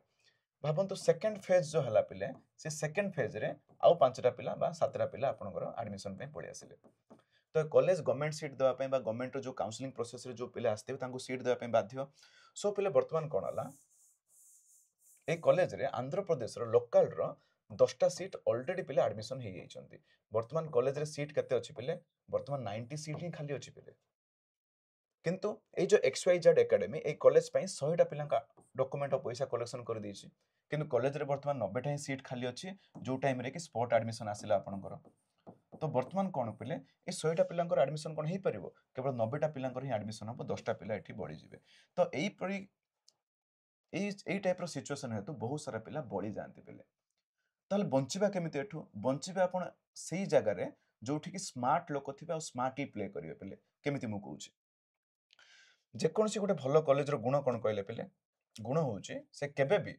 ଭାବନ୍ତୁ ସେକେଣ୍ଡ ଫେଜ୍ ଯୋଉ ହେଲା ପିଲେ ସେ ସେକେଣ୍ଡ ଫେଜ୍ରେ ଆଉ 5ଟା ପିଲା ବା 7ଟା ପିଲା ଆପଣଙ୍କର ଆଡମିସନ ପାଇଁ ପଳେଇ ଆସିଲେ ତ କଲେଜ ଗଭର୍ଣ୍ଣମେଣ୍ଟ ସିଟ୍ ଦେବା ପାଇଁ ବା ଗଭର୍ଣ୍ଣମେଣ୍ଟର ଯୋଉ କାଉନସିଲିଂ ପ୍ରୋସେସରେ ଯୋଉ ପିଲା ଆସିଥିବେ ତାଙ୍କୁ ସିଟ୍ ଦେବା ପାଇଁ ବାଧ୍ୟ ସୋ ପିଲେ ବର୍ତ୍ତମାନ କ'ଣ ହେଲା এই କଲେଜରେ ଆନ୍ଧ୍ରପ୍ରଦେଶର ଲୋକାଲର 10ଟା ସିଟ୍ ଅଲରେଡି ପିଲା ଆଡମିସନ ହେଇଯାଇଛନ୍ତି ବର୍ତ୍ତମାନ କଲେଜରେ ସିଟ୍ କେତେ ଅଛି ପିଲେ ବର୍ତ୍ତମାନ 90 ସିଟ୍ ହିଁ ଖାଲି ଅଛି ପିଲେ କିନ୍ତୁ ଏଇ ଯୋଉ ଏକ୍ସ ୱାଇ ଜେଡ୍ ଏକାଡେମୀ ଏଇ କଲେଜ ପାଇଁ 100ଟା ପିଲାଙ୍କ ଡକୁମେଣ୍ଟ ଆଉ ପଇସା କଲେକ୍ସନ କରିଦେଇଛି କିନ୍ତୁ କଲେଜରେ ବର୍ତ୍ତମାନ 90ଟା ହିଁ ସିଟ୍ ଖାଲି ଅଛି ଯୋଉ ଟାଇମରେ କି ସ୍ପଟ ଆଡମିସନ ଆସିଲା ଆପଣଙ୍କର ତ ବର୍ତ୍ତମାନ କ'ଣ ପିଲେ ଏ 100ଟା ପିଲାଙ୍କର ଆଡମିସନ କ'ଣ ହେଇପାରିବ କେବଳ 90ଟା ପିଲାଙ୍କର ହିଁ ଆଡମିସନ ହବ 10ଟା ପିଲା ଏଠି ବଢିଯିବେ ତ ଏଇପରି ଏଇ ଟାଇପ୍ର ସିଚୁଏସନ ହେତୁ ବହୁତ ସାରା ପିଲା ବଳି ଯାଆନ୍ତି ପିଲେ ତାହେଲେ ବଞ୍ଚିବା କେମିତି ଏଠୁ ବଞ୍ଚିବେ ଆପଣ ସେଇ ଜାଗାରେ ଯୋଉଠିକି ସ୍ମାର୍ଟ ଲୋକ ଥିବେ ଆଉ ସ୍ମାର୍ଟଲି ପ୍ଲେ କରିବେ ପିଲେ କେମିତି ମୁଁ କହୁଛି ଯେକୌଣସି ଗୋଟେ ଭଲ କଲେଜର ଗୁଣ କ'ଣ କହିଲେ ପିଲେ ଗୁଣ ହେଉଛି ସେ କେବେ ବି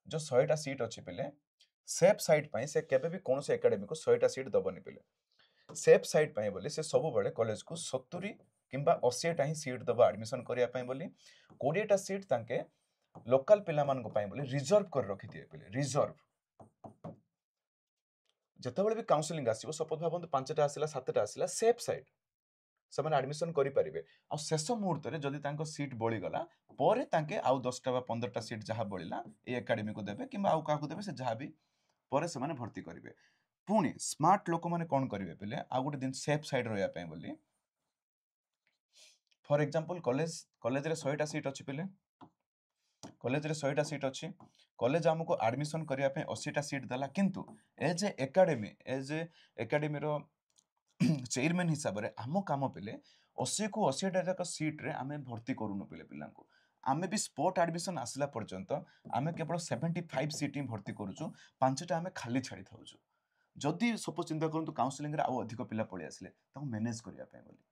ଯୋଉ 100ଟା ସିଟ୍ ଅଛି ପିଲେ ସେଫ୍ ସାଇଡ୍ ପାଇଁ ସେ କେବେ ବି କୌଣସି ଏକାଡେମୀକୁ 100ଟା ସିଟ୍ ଦବନି ପିଲେ ସେଫ୍ ସାଇଡ୍ ପାଇଁ ବୋଲି ସେ ସବୁବେଳେ କଲେଜକୁ 70 କିମ୍ବା 80ଟା ହିଁ ସିଟ୍ ଦବ ଆଡମିସନ କରିବା ପାଇଁ ବୋଲି 20ଟା ସିଟ୍ ତାଙ୍କେ ଲୋକାଲ ପିଲାମାନଙ୍କ ପାଇଁ ବୋଲି ରିଜର୍ଭ କରି ରଖିଥିବେ ପିଲେ ରିଜର୍ଭ ଯେତେବେଳେ ବି କାଉନସିଲିଂ ଆସିବ ସପୋଜ ଭାବନ୍ତୁ 5ଟା ଆସିଲା 7ଟା ଆସିଲା ସେଫ୍ ସାଇଡ୍ ସେମାନେ ଆଡମିସନ କରିପାରିବେ। ଆଉ ଶେଷ ମୁହୂର୍ତ୍ତରେ ଯଦି ତାଙ୍କ ସିଟ୍ ବଳିଗଲା ପରେ ତାଙ୍କେ ଆଉ 10ଟା ବା 15ଟା ସିଟ୍ ଯାହା ବଳିଲା ଏ ଏକାଡେମୀକୁ ଦେବେ କିମ୍ବା ଆଉ କାହାକୁ ଦେବେ, ସେ ଯାହା ବି ପରେ ସେମାନେ ଭର୍ତ୍ତି କରିବେ। ପୁଣି ସ୍ମାର୍ଟ ଲୋକମାନେ କ'ଣ କରିବେ ପିଲେ, ଆଉ ଗୋଟେ ଜିନିଷ ସେଫ୍ ସାଇଡ୍ ରହିବା ପାଇଁ ବୋଲି, ଫର୍ ଏକ୍ଜାମ୍ପଲ୍ କଲେଜରେ 100ଟା ସିଟ୍ ଅଛି ପିଲେ, କଲେଜରେ 100ଟା ସିଟ୍ ଅଛି, କଲେଜ ଆମକୁ ଆଡମିସନ କରିବା ପାଇଁ 80ଟା ସିଟ୍ ଦେଲା, କିନ୍ତୁ ଏଜ୍ ଏ ଏକାଡେମୀର ଚେୟାରମ୍ୟାନ୍ ହିସାବରେ ଆମ କାମ ପିଲେ 80କୁ 80ଟା ଯାକ ସିଟ୍ରେ ଆମେ ଭର୍ତ୍ତି କରୁନୁ ପିଲାଙ୍କୁ। ଆମେ ବି ସ୍ପଟ୍ ଆଡମିସନ ଆସିଲା ପର୍ଯ୍ୟନ୍ତ ଆମେ କେବଳ 75 ସିଟ୍ ହିଁ ଭର୍ତ୍ତି କରୁଛୁ, 5ଟା ଆମେ ଖାଲି ଛାଡ଼ି ଥାଉଛୁ। ଯଦି ସପୋଜ ଚିନ୍ତା କରନ୍ତୁ କାଉନସିଲିଂରେ ଆଉ ଅଧିକ ପିଲା ପଳେଇ ଆସିଲେ, ତାଙ୍କୁ ମ୍ୟାନେଜ କରିବା ପାଇଁ ବୋଲି।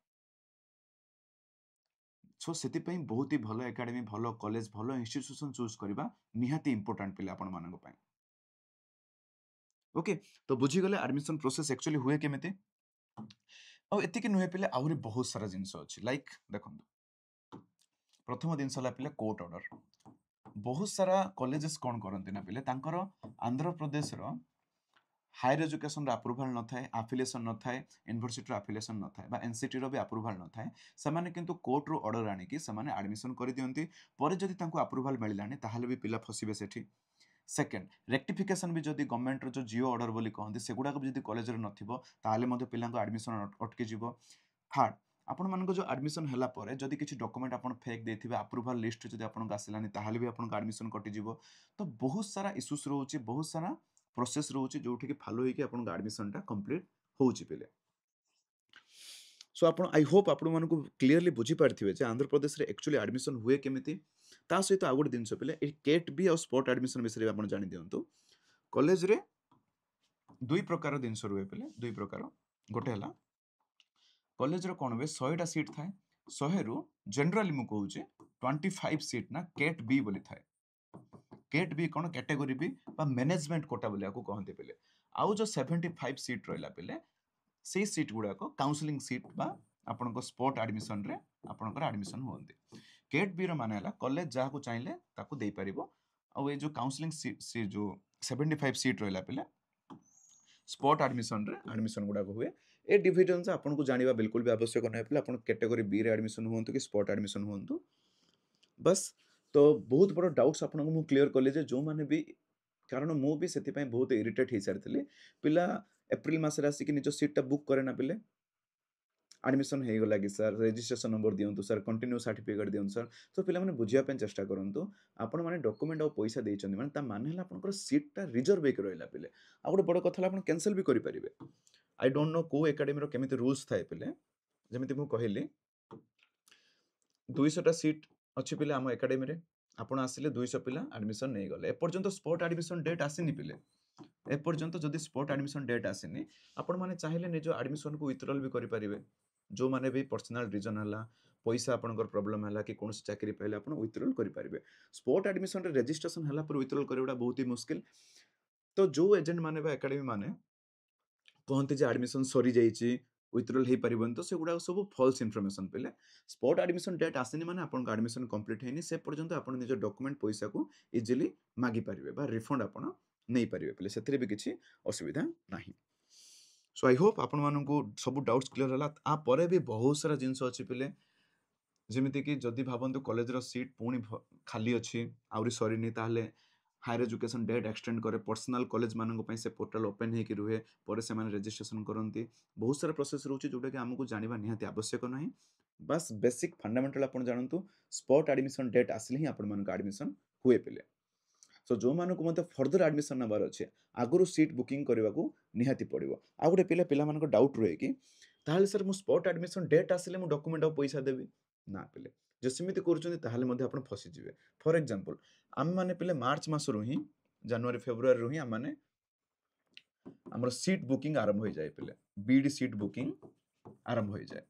ସୋ ସେଥିପାଇଁ ବହୁତ ହି ଭଲ ଏକାଡେମୀ, ଭଲ କଲେଜ, ଭଲ ଇନଷ୍ଟିଟ୍ୟୁସନ ଚୁଜ୍ କରିବା ନିହାତି ଇମ୍ପୋର୍ଟାଣ୍ଟ ପିଲା ଆପଣମାନଙ୍କ ପାଇଁ। ଓକେ, ତ ବୁଝିଗଲେ ଆଡମିସନ ପ୍ରୋସେସ ଆକ୍ଚୁଆଲି ହୁଏ କେମିତି। ଆଉ ଏତିକି ନୁହେଁ ପିଲେ, ଆହୁରି ବହୁତ ସାରା ଜିନିଷ ଅଛି। ଲାଇକ୍ ଦେଖନ୍ତୁ, ପ୍ରଥମ ଜିନିଷ ହେଲା ପିଲେ କୋର୍ଟ ଅର୍ଡର। ବହୁତ ସାରା କଲେଜେସ୍ କ'ଣ କରନ୍ତି ନା ପିଲେ, ତାଙ୍କର ଆନ୍ଧ୍ରପ୍ରଦେଶର ହାୟର ଏଜୁକେସନର ଆପ୍ରୁଭାଲ ନଥାଏ, ଆଫିଲିଏସନ ନଥାଏ, ୟୁନିଭର୍ସିଟିର ଆଫିଲିଏସନ ନଥାଏ ବା ଏନସିଟିର ବି ଆପ୍ରୁଭାଲ ନଥାଏ, ସେମାନେ କିନ୍ତୁ କୋର୍ଟରୁ ଅର୍ଡର ଆଣିକି ସେମାନେ ଆଡମିସନ କରିଦିଅନ୍ତି। ପରେ ଯଦି ତାଙ୍କୁ ଆପ୍ରୁଭାଲ ମିଳିଲାନି ତାହେଲେ ବି ପିଲା ଫସିବେ ସେଠି। ସେକେଣ୍ଡ, ରେକ୍ଟିଫିକେସନ ବି ଯଦି ଗଭର୍ଣ୍ଣମେଣ୍ଟର ଯେଉଁ ଜିଓ ଅର୍ଡର ବୋଲି କହନ୍ତି ସେଗୁଡ଼ାକ ବି ଯଦି କଲେଜରେ ନଥିବ ତାହେଲେ ମଧ୍ୟ ପିଲାଙ୍କ ଆଡମିସନ ଅଟକିଯିବ। ଥାର୍ଡ, ଆପଣମାନଙ୍କ ଯେଉଁ ଆଡମିସନ ହେଲା ପରେ ଯଦି କିଛି ଡକୁମେଣ୍ଟ ଆପଣ ଫେକ୍ ଦେଇଥିବେ, ଆପ୍ରୁଭାଲ ଲିଷ୍ଟରେ ଯଦି ଆପଣଙ୍କୁ ଆସିଲାନି ତାହେଲେ ବି ଆପଣଙ୍କ ଆଡମିସନ କଟିଯିବ। ତ ବହୁତ ସାରା ଇସ୍ୟୁସ୍ ରହୁଛି, ବହୁତ ସାରା ପ୍ରୋସେସ୍ ରହୁଛି ଯେଉଁଠିକି ଫଲୋ ହେଇକି ଆପଣଙ୍କ ଆଡମିସନଟା କମ୍ପ୍ଲିଟ୍ ହେଉଛି ପିଲେ। ସୋ ଆପଣ ଆଇ ହୋପ୍ ଆପଣମାନଙ୍କୁ କ୍ଲିୟରଲି ବୁଝିପାରିଥିବେ ଯେ ଆନ୍ଧ୍ରପ୍ରଦେଶରେ ଆକ୍ଚୁଆଲି ଆଡମିସନ ହୁଏ କେମିତି। ତା ସହିତ ଆଉ ଗୋଟେ ଜିନିଷ ପିଲେ, ଏଇ କେଟ୍ ବି ଆଉ ସ୍ପଟ୍ ଆଡମିସନ ବିଷୟରେ ଆପଣ ଜାଣିଦିଅନ୍ତୁ। କଲେଜରେ ଦୁଇ ପ୍ରକାର ଜିନିଷ ରୁହେ ପିଲେ, ଦୁଇ ପ୍ରକାର। ଗୋଟେ ହେଲା କଲେଜର କ'ଣ ହୁଏ, 100ଟା ସିଟ୍ ଥାଏ, 100ରୁ ଜେନେରାଲି ମୁଁ କହୁଛି 25 ସିଟ୍ ନା କେଟ୍ ବି ବୋଲି ଥାଏ। କେଟ୍ ବି କ'ଣ, କ୍ୟାଟେଗୋରୀ ବି ବା ମ୍ୟାନେଜମେଣ୍ଟ କୋଟା ବୋଲି ଆକୁ କହନ୍ତି ପିଲେ। ଆଉ ଯେଉଁ 75 ସିଟ୍ ରହିଲା ପିଲେ, ସେଇ ସିଟ୍ ଗୁଡ଼ାକ କାଉନସିଲିଂ ସିଟ୍ ବା ଆପଣଙ୍କ ସ୍ପଟ୍ ଆଡମିସନରେ ଆପଣଙ୍କର ଆଡମିସନ ହୁଅନ୍ତି। କେଟ୍ ବିର ମାନେ ହେଲା କଲେଜ ଯାହାକୁ ଚାହିଁଲେ ତାକୁ ଦେଇପାରିବ। ଆଉ ଏ ଯେଉଁ କାଉନସିଲିଂ ଯେଉଁ 75 ସିଟ୍ ରହିଲା ପିଲେ, ସ୍ପଟ୍ ଆଡମିସନରେ ଆଡମିସନ ଗୁଡ଼ାକ ହୁଏ। ଏ ଡିଭିଜନ୍ସ ଆପଣଙ୍କୁ ଜାଣିବା ବିଲକୁଲ ବି ଆବଶ୍ୟକ ନାହିଁ ପିଲେ, ଆପଣ କ୍ୟାଟେଗୋରୀ ବିରେ ଆଡମିସନ ହୁଅନ୍ତୁ କି ସ୍ପଟ୍ ଆଡମିସନ ହୁଅନ୍ତୁ, ବାସ୍। ତ ବହୁତ ବଡ଼ ଡାଉଟ୍ସ ଆପଣଙ୍କୁ ମୁଁ କ୍ଲିୟର କଲି ଯେ ଯେଉଁମାନେ ବି, କାରଣ ମୁଁ ବି ସେଥିପାଇଁ ବହୁତ ଇରିଟେଟ୍ ହେଇସାରିଥିଲି। ପିଲା ଏପ୍ରିଲ ମାସରେ ଆସିକି ନିଜ ସିଟ୍ଟା ବୁକ୍ କରେ ନା ପିଲେ, ଆଡମିସନ ହେଇଗଲା କି ସାର୍, ରେଜିଷ୍ଟ୍ରେସନ ନମ୍ବର ଦିଅନ୍ତୁ ସାର୍, କଣ୍ଟିନ୍ୟू ସାର୍ଟିଫିକେଟ୍ ଦିଅନ୍ତୁ ସାର୍। ତ ପିଲାମାନେ ବୁଝିବା ପାଇଁ ଚେଷ୍ଟା କରନ୍ତୁ, ଆପଣମାନେ ଡକୁମେଣ୍ଟ ଆଉ ପଇସା ଦେଇଛନ୍ତି ମାନେ ତା ମାନେ ହେଲା ଆପଣଙ୍କର ସିଟ୍ଟା ରିଜର୍ଭ ହେଇକି ରହିଲା ପିଲେ। ଆଉ ଗୋଟେ ବଡ଼ କଥା ହେଲା ଆପଣ କ୍ୟାନସେଲ ବି କରିପାରିବେ। ଆଇ ଡୋଣ୍ଟ ନୋ କେଉଁ ଏକାଡେମୀର କେମିତି ରୁଲ୍ସ ଥାଏ ପିଲେ। ଯେମିତି ମୁଁ କହିଲି 200ଟା ସିଟ୍ ଅଛି ପିଲେ ଆମ ଏକାଡେମୀରେ, ଆପଣ ଆସିଲେ 200 ପିଲା ଆଡମିସନ ନେଇଗଲେ। ଏପର୍ଯ୍ୟନ୍ତ ସ୍ପଟ୍ ଆଡମିସନ ଡେଟ୍ ଆସିନି ପିଲେ। ଏପର୍ଯ୍ୟନ୍ତ ଯଦି ସ୍ପଟ୍ ଆଡମିସନ ଡେଟ୍ ଆସିନି, ଆପଣମାନେ ଚାହିଁଲେ ନିଜ ଆଡମିସନକୁ ୱିଥଡ୍ରଲ୍ ବି କରିପାରିବେ। ଯେଉଁମାନେ ବି ପର୍ସନାଲ ରିଜନ ହେଲା, ପଇସା ଆପଣଙ୍କର ପ୍ରୋବ୍ଲେମ ହେଲା କି କୌଣସି ଚାକିରି ପାଇଲେ ଆପଣ ୱିଥଡ୍ରଲ୍ କରିପାରିବେ। ସ୍ପଟ୍ ଆଡମିସନରେ ରେଜିଷ୍ଟ୍ରେସନ ହେଲା ପରେ ୱିଥଡ୍ରଲ୍ କରିବାଟା ବହୁତ ହି ମୁସ୍କିଲ। ତ ଯେଉଁ ଏଜେଣ୍ଟ ମାନେ ବା ଏକାଡେମୀ ମାନେ କହନ୍ତି ଯେ ଆଡମିସନ ସରିଯାଇଛି, ୱିଥଡ୍ରଲ୍ ହେଇପାରିବନି, ତ ସେଗୁଡ଼ାକ ସବୁ ଫଲ୍ସ ଇନଫର୍ମେସନ ପିଲେ। ସ୍ପଟ୍ ଆଡମିସନ ଡେଟ୍ ଆସିନି ମାନେ ଆପଣଙ୍କ ଆଡମିସନ କମ୍ପ୍ଲିଟ୍ ହେଇନି, ସେ ପର୍ଯ୍ୟନ୍ତ ଆପଣ ନିଜ ଡକୁମେଣ୍ଟ ପଇସାକୁ ଇଜିଲି ମାଗିପାରିବେ ବା ରିଫଣ୍ଡ ଆପଣ ନେଇପାରିବେ ପିଲେ, ସେଥିରେ ବି କିଛି ଅସୁବିଧା ନାହିଁ। ସୋ ଆଇ ହୋପ୍ ଆପଣମାନଙ୍କୁ ସବୁ ଡାଉଟ୍ସ କ୍ଲିୟର ହେଲା। ତାପରେ ବି ବହୁତ ସାରା ଜିନିଷ ଅଛି ପିଲେ, ଯେମିତିକି ଯଦି ଭାବନ୍ତୁ କଲେଜର ସିଟ୍ ପୁଣି ଖାଲି ଅଛି, ଆହୁରି ସରିନି, ତାହେଲେ ହାୟର ଏଜୁକେସନ ଡେଟ୍ ଏକ୍ସଟେଣ୍ଡ କରେ, ପର୍ସନାଲ କଲେଜମାନଙ୍କ ପାଇଁ ସେ ପୋର୍ଟାଲ ଓପେନ୍ ହେଇକି ରୁହେ, ପରେ ସେମାନେ ରେଜିଷ୍ଟ୍ରେସନ କରନ୍ତି। ବହୁତ ସାରା ପ୍ରୋସେସ୍ ରହୁଛି ଯେଉଁଟାକି ଆମକୁ ଜାଣିବା ନିହାତି ଆବଶ୍ୟକ ନାହିଁ। ବାସ୍ ବେସିକ୍ ଫଣ୍ଡାମେଣ୍ଟାଲ ଆପଣ ଜାଣନ୍ତୁ, ସ୍ପଟ୍ ଆଡମିସନ ଡେଟ୍ ଆସିଲେ ହିଁ ଆପଣମାନଙ୍କ ଆଡମିସନ ହୁଏ ପିଲେ। ସୋ ଯେଉଁମାନଙ୍କୁ ମଧ୍ୟ ଫର୍ଦର ଆଡମିସନ ନେବାର ଅଛି, ଆଗରୁ ସିଟ୍ ବୁକିଂ କରିବାକୁ ନିହାତି ପଡ଼ିବ। ଆଉ ଗୋଟେ ପିଲାମାନଙ୍କ ଡାଉଟ୍ ରୁହେ କି ତାହେଲେ ସାର୍ ମୁଁ ସ୍ପଟ୍ ଆଡମିସନ ଡେଟ୍ ଆସିଲେ ମୁଁ ଡକୁମେଣ୍ଟ ଆଉ ପଇସା ଦେବି ନା ପିଲେ, ଯେ ସେମିତି କରୁଛନ୍ତି ତାହେଲେ ମଧ୍ୟ ଆପଣ ଫସିଯିବେ। ଫର୍ ଏକ୍ଜାମ୍ପଲ, ଆମେମାନେ ପିଲେ ମାର୍ଚ୍ଚ ମାସରୁ ହିଁ, ଜାନୁଆରୀ ଫେବୃଆରୀରୁ ହିଁ ଆମମାନେ ଆମର ସିଟ୍ ବୁକିଂ ଆରମ୍ଭ ହୋଇଯାଏ ପିଲେ, ବିଡି ସିଟ୍ ବୁକିଂ ଆରମ୍ଭ ହୋଇଯାଏ।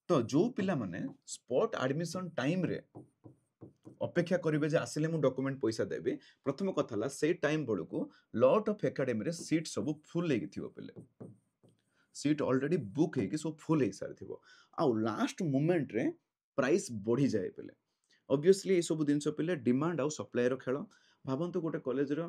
ତ ଯେଉଁ ପିଲାମାନେ ସ୍ପଟ୍ ଆଡମିସନ ଟାଇମରେ ଅପେକ୍ଷା କରିବେ ଯେ ଆସିଲେ ମୁଁ ଡକୁମେଣ୍ଟ ପଇସା ଦେବି, ପ୍ରଥମ କଥା ହେଲା ସେଇ ଟାଇମ୍ ବେଳକୁ ଲଟ୍ ଅଫ୍ ଏକାଡେମୀରେ ସିଟ୍ ସବୁ ଫୁଲ୍ ହେଇକି ଥିବ ପିଲେ, ସିଟ୍ ଅଲରେଡି ବୁକ୍ ହେଇକି ସବୁ ଫୁଲ୍ ହେଇସାରିଥିବ। ଆଉ ଲାଷ୍ଟ ମୁମେଣ୍ଟରେ ପ୍ରାଇସ୍ ବଢ଼ିଯାଏ ପିଲେ। ଅବଭିୟସଲି ଏସବୁ ଜିନିଷ ପିଲେ ଡିମାଣ୍ଡ ଆଉ ସପ୍ଲାଏର ଖେଳ। ଭାବନ୍ତୁ ଗୋଟେ କଲେଜର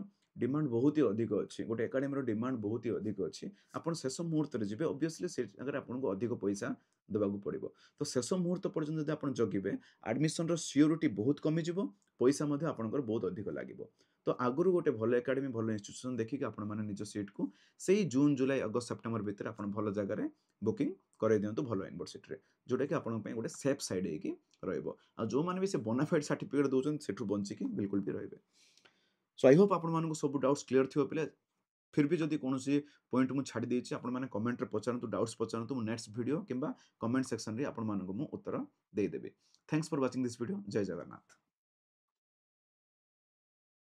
ଡିମାଣ୍ଡ ବହୁତ ହି ଅଧିକ ଅଛି, ଗୋଟେ ଏକାଡେମୀର ଡିମାଣ୍ଡ ବହୁତ ହି ଅଧିକ ଅଛି। ଆପଣ ଶେଷ ମୁହୂର୍ତ୍ତରେ ଯିବେ, ଅବଭିୟସଲି ସେ ଜାଗାରେ ଆପଣଙ୍କୁ ଅଧିକ ପଇସା ଦେବାକୁ ପଡ଼ିବ। ତ ଶେଷ ମୁହୂର୍ତ୍ତ ପର୍ଯ୍ୟନ୍ତ ଯଦି ଆପଣ ଜଗିବେ, ଆଡମିସନର ସିଓରିଟି ବହୁତ କମିଯିବ, ପଇସା ମଧ୍ୟ ଆପଣଙ୍କର ବହୁତ ଅଧିକ ଲାଗିବ। ତ ଆଗରୁ ଗୋଟେ ଭଲ ଏକାଡେମୀ, ଭଲ ଇନଷ୍ଟିଟ୍ୟୁସନ ଦେଖିକି ଆପଣମାନେ ନିଜ ସିଟକୁ ସେଇ ଜୁନ, ଜୁଲାଇ, ଅଗଷ୍ଟ, ସେପ୍ଟେମ୍ବର ଭିତରେ ଆପଣ ଭଲ ଜାଗାରେ ବୁକିଂ କରେଇ ଦିଅନ୍ତୁ ଭଲ ୟୁନିଭର୍ସିଟିରେ। ଯୋଉଟାକି ଆପଣଙ୍କ ପାଇଁ ଗୋଟେ ସେଫ୍ ସାଇଡ୍ ହେଇକି ରହିବ। ଆଉ ଯୋଉମାନେ ବି ସେ ବୋନାଫାଇଡ୍ ସାର୍ଟିଫିକେଟ୍ ଦଉଛନ୍ତି ସେଠୁ ବଞ୍ଚିକି ବିଲକୁଲ ବି ରହିବେ। ସୋ ଆଇ ହୋପ୍ ଆପଣମାନଙ୍କୁ ସବୁ ଡାଉଟ୍ସ କ୍ଲିୟର ଥିବ ପିଲା। ଫିର୍ ବି ଯଦି କୌଣସି ପଏଣ୍ଟ ମୁଁ ଛାଡ଼ି ଦେଇଛି, ଆପଣମାନେ କମେଣ୍ଟରେ ପଚାରନ୍ତୁ, ଡାଉଟ୍ସ ପଚାରନ୍ତୁ। ମୁଁ ନେକ୍ସଟ ଭିଡ଼ିଓ କିମ୍ବା କମେଣ୍ଟ ସେକ୍ସନରେ ଆପଣମାନଙ୍କୁ ମୁଁ ଉତ୍ତର ଦେଇଦେବି। Thanks for watching this video. ଜୟ ଜଗନ୍ନାଥ।